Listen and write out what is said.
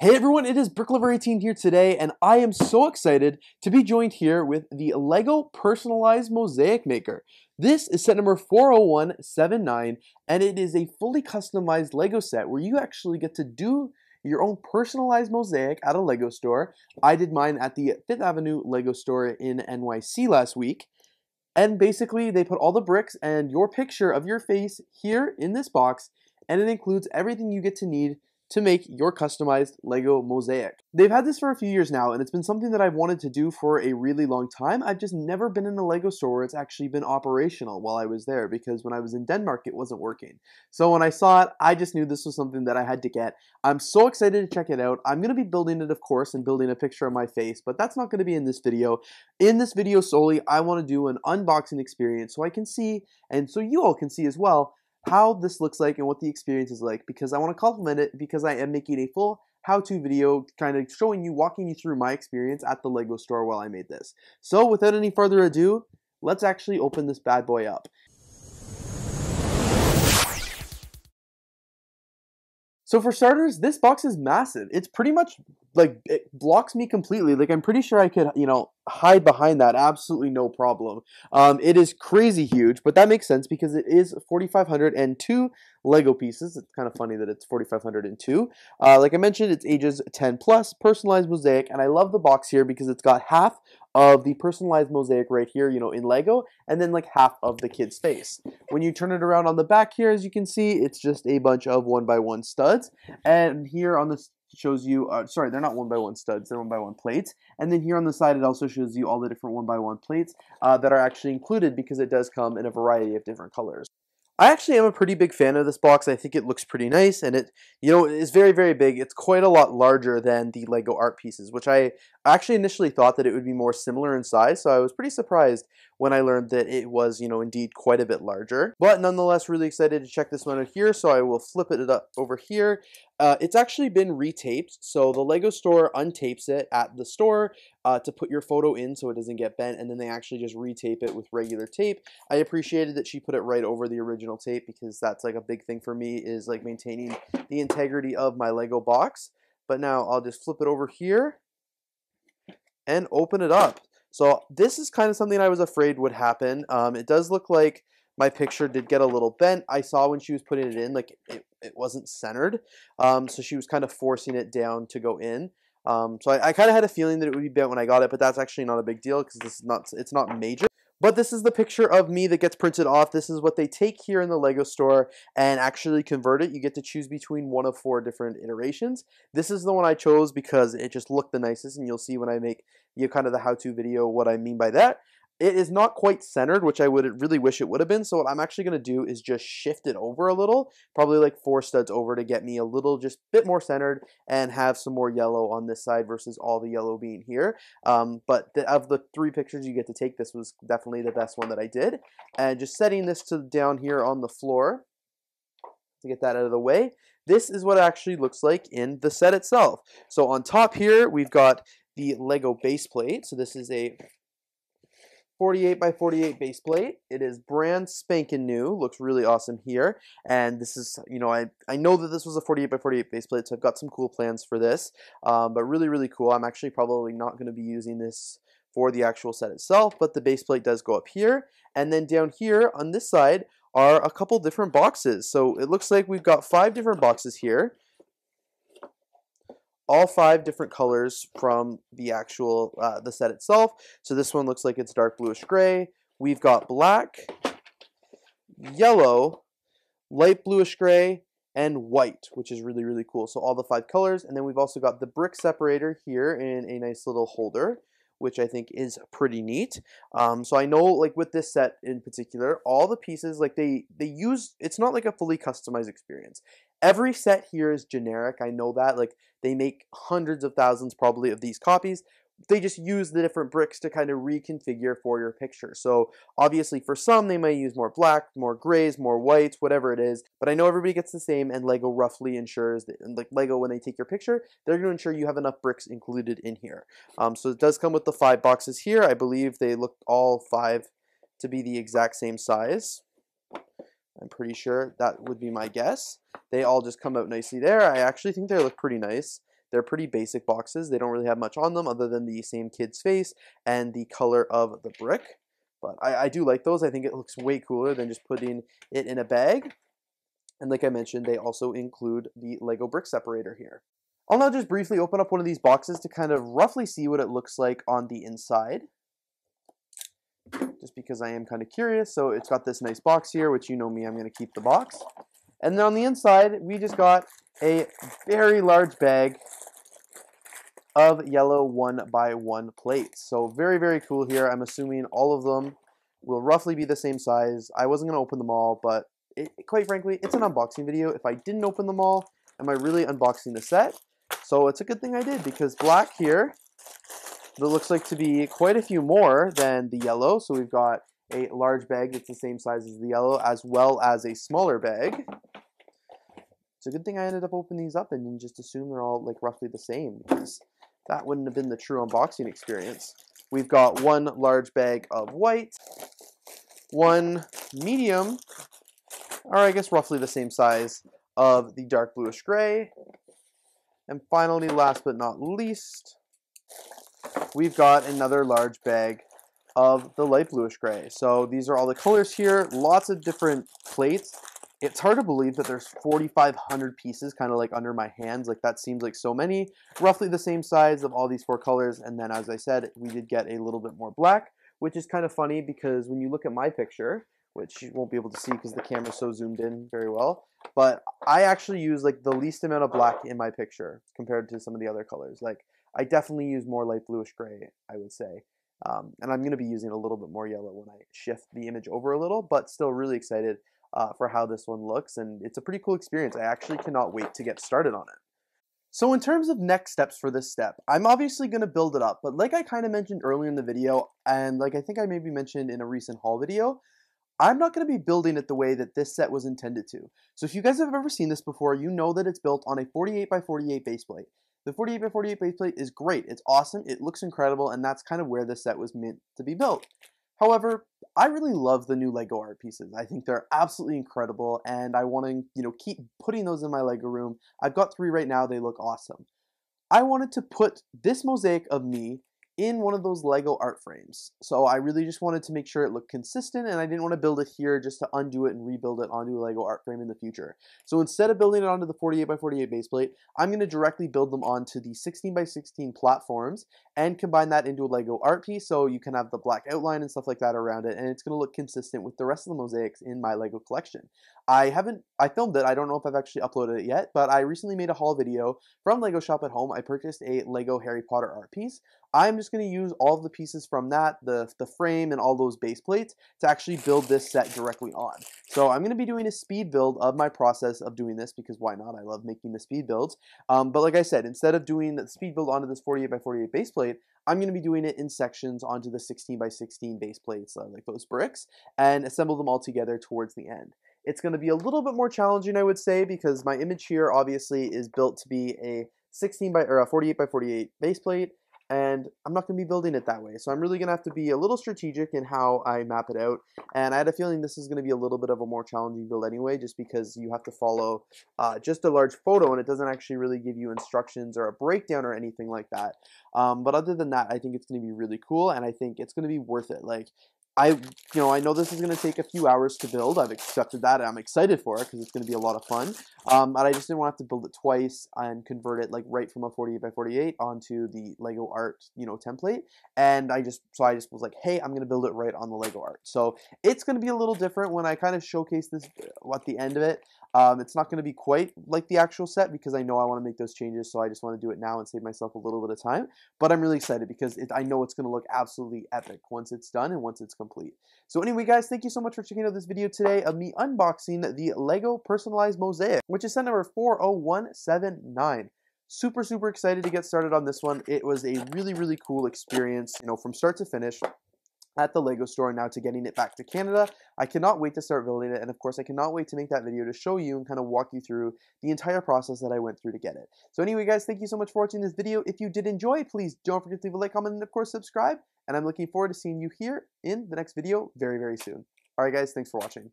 Hey everyone, it is BrickLover18 here today, and I am so excited to be joined here with the LEGO Personalized Mosaic Maker. This is set number 40179, and it is a fully customized LEGO set where you actually get to do your own personalized mosaic at a LEGO store. I did mine at the 5th Avenue LEGO store in NYC last week. And basically, they put all the bricks and your picture of your face here in this box, and it includes everything you get to need to make your customized LEGO mosaic. They've had this for a few years now, and it's been something that I've wanted to do for a really long time. I've just never been in a LEGO store where it's actually been operational while I was there, because when I was in Denmark, it wasn't working. So when I saw it, I just knew this was something that I had to get. I'm so excited to check it out. I'm going to be building it, of course, and building a picture of my face, but that's not going to be in this video. In this video solely, I want to do an unboxing experience so I can see, and so you all can see as well, how this looks like and what the experience is like, because I want to compliment it, because I am making a full how-to video kind of showing you, walking you through my experience at the LEGO store while I made this. So without any further ado, let's actually open this bad boy up. So for starters, this box is massive. It's pretty much like, it blocks me completely. Like, I'm pretty sure I could, hide behind that absolutely no problem. It is crazy huge, but that makes sense because it is 4,502 LEGO pieces. It's kind of funny that it's 4,502. Like I mentioned, it's ages 10 plus, personalized mosaic, and I love the box here because it's got half of the personalized mosaic right here, in LEGO, and then like half of the kid's face. When you turn it around on the back here, as you can see, it's just a bunch of 1x1 studs, and here on this shows you, sorry, they're not 1x1 studs, they're 1x1 plates, and then here on the side it also shows you all the different 1x1 plates that are actually included, because it does come in a variety of different colors. I actually am a pretty big fan of this box. I think it looks pretty nice, and it is very, very big. It's quite a lot larger than the LEGO art pieces, which I actually initially thought that it would be more similar in size, so I was pretty surprised when I learned that it was, indeed quite a bit larger. But nonetheless, really excited to check this one out here, so I will flip it up over here. It's actually been retaped, so the LEGO store untapes it at the store to put your photo in so it doesn't get bent, and then they actually just retape it with regular tape. I appreciated that she put it right over the original tape, because that's like a big thing for me, is like maintaining the integrity of my LEGO box. But now I'll just flip it over here and open it up. So this is kind of something I was afraid would happen. It does look like my picture did get a little bent. I saw when she was putting it in, like it wasn't centered. So she was kind of forcing it down to go in. So I kind of had a feeling that it would be bent when I got it, but that's actually not a big deal, because it's not major. But this is the picture of me that gets printed off. This is what they take here in the LEGO store and actually convert it. You get to choose between one of 4 different iterations. This is the one I chose because it just looked the nicest, and you'll see when I make kind of the how-to video what I mean by that. It is not quite centered, which I would really wish it would have been, so what I'm actually going to do is just shift it over a little, probably like 4 studs over, to get me a little, just bit more centered, and have some more yellow on this side versus all the yellow being here. But of the 3 pictures you get to take, this was definitely the best one that I did. And just setting this to down here on the floor to get that out of the way, this is what it actually looks like in the set itself. So on top here, we've got the LEGO base plate. So this is a 48x48 base plate. It is brand spanking new. Looks really awesome here. And this is, I know that this was a 48x48 base plate, so I've got some cool plans for this. But really, really cool. I'm actually probably not going to be using this for the actual set itself, but the base plate does go up here. And then down here on this side are a couple different boxes. So it looks like we've got 5 different boxes here. All 5 different colors from the actual the set itself. So this one looks like it's dark bluish gray. We've got black, yellow, light bluish gray, and white, which is really, really cool. So all the 5 colors. And then we've also got the brick separator here in a nice little holder, which I think is pretty neat. So I know, like with this set in particular, all the pieces, like they use, it's not like a fully customized experience. Every set here is generic. I know that, like they make hundreds of thousands probably of these copies. They just use the different bricks to kind of reconfigure for your picture. So obviously for some, they might use more black, more grays, more whites, whatever it is. But I know everybody gets the same, and LEGO roughly ensures that, like LEGO, when they take your picture, they're going to ensure you have enough bricks included in here. So it does come with the 5 boxes here. I believe they look all 5 to be the exact same size. I'm pretty sure that would be my guess. They all just come out nicely there. I actually think they look pretty nice. They're pretty basic boxes. They don't really have much on them other than the same kid's face and the color of the brick. But I do like those. I think it looks way cooler than just putting it in a bag. And like I mentioned, they also include the Lego brick separator here. I'll now just briefly open up one of these boxes to kind of roughly see what it looks like on the inside, just because I am kind of curious. So it's got this nice box here, which you know me, I'm going to keep the box. And then on the inside, we just got a very large bag of yellow 1x1 plates. So very, very cool here. I'm assuming all of them will roughly be the same size. I wasn't going to open them all, but quite frankly, it's an unboxing video. If I didn't open them all, am I really unboxing the set? So it's a good thing I did, because black here, there looks like to be quite a few more than the yellow. So we've got a large bag that's the same size as the yellow, as well as a smaller bag. It's a good thing I ended up opening these up and didn't just assume they're all like roughly the same, because that wouldn't have been the true unboxing experience. We've got one large bag of white, one medium, or I guess roughly the same size, of the dark bluish gray. And finally, last but not least, we've got another large bag of the light bluish gray. So these are all the colors here, lots of different plates. It's hard to believe that there's 4,500 pieces kind of like under my hands. Like, that seems like so many. Roughly the same size of all these 4 colors. And then, as I said, we did get a little bit more black, which is kind of funny because when you look at my picture, which you won't be able to see because the camera's so zoomed in very well, but I actually use like the least amount of black in my picture compared to some of the other colors. Like, I definitely use more light bluish gray, I would say. And I'm going to be using a little bit more yellow when I shift the image over a little, but still really excited for how this one looks, and it's a pretty cool experience. I actually cannot wait to get started on it. So in terms of next steps for this step, I'm obviously going to build it up, but like I kind of mentioned earlier in the video, and like I think I maybe mentioned in a recent haul video, I'm not going to be building it the way that this set was intended to. So if you guys have ever seen this before, you know that it's built on a 48x48 base plate. The 48x48 base plate is great, it's awesome, it looks incredible, and that's kind of where this set was meant to be built. However, I really love the new Lego art pieces. I think they're absolutely incredible, and I want to, keep putting those in my Lego room. I've got 3 right now, they look awesome. I wanted to put this mosaic of me in one of those Lego art frames. So I really just wanted to make sure it looked consistent, and I didn't want to build it here just to undo it and rebuild it onto a Lego art frame in the future. So instead of building it onto the 48x48 base plate, I'm going to directly build them onto the 16x16 platforms and combine that into a Lego art piece, so you can have the black outline and stuff like that around it, and it's going to look consistent with the rest of the mosaics in my Lego collection. I filmed it, I don't know if I've actually uploaded it yet, but I recently made a haul video from Lego Shop at Home. I purchased a Lego Harry Potter art piece. I'm just going to use all of the pieces from that, the frame and all those base plates, to actually build this set directly on. So I'm going to be doing a speed build of my process of doing this, because why not? I love making the speed builds. But like I said, instead of doing the speed build onto this 48x48 base plate, I'm going to be doing it in sections onto the 16x16 base plates, like those bricks, and assemble them all together towards the end. It's going to be a little bit more challenging, I would say, because my image here obviously is built to be a 48x48 base plate, and I'm not going to be building it that way. So I'm really going to have to be a little strategic in how I map it out, and I had a feeling this is going to be a little bit of a more challenging build anyway, just because you have to follow just a large photo, and it doesn't actually really give you instructions or a breakdown or anything like that. But other than that, I think it's going to be really cool, and I think it's going to be worth it. Like, I know this is going to take a few hours to build. I've accepted that, and I'm excited for it because it's going to be a lot of fun. But I just didn't want to have to build it twice and convert it like right from a 48x48 onto the Lego art, template. And I just was like, hey, I'm going to build it right on the Lego art. So it's going to be a little different when I kind of showcase this at the end of it. It's not going to be quite like the actual set because I know I want to make those changes, so I just want to do it now and save myself a little bit of time. But I'm really excited because I know it's going to look absolutely epic once it's done and once it's complete. So anyway, guys, thank you so much for checking out this video today of me unboxing the Lego Personalized Mosaic, which is set number 40179. Super, super excited to get started on this one. It was a really, really cool experience, from start to finish at the Lego store, now to getting it back to Canada. I cannot wait to start building it, and of course I cannot wait to make that video to show you and kind of walk you through the entire process that I went through to get it. So anyway, guys, thank you so much for watching this video. If you did enjoy, please don't forget to leave a like, comment, and of course subscribe, and I'm looking forward to seeing you here in the next video very, very soon. Alright guys, thanks for watching.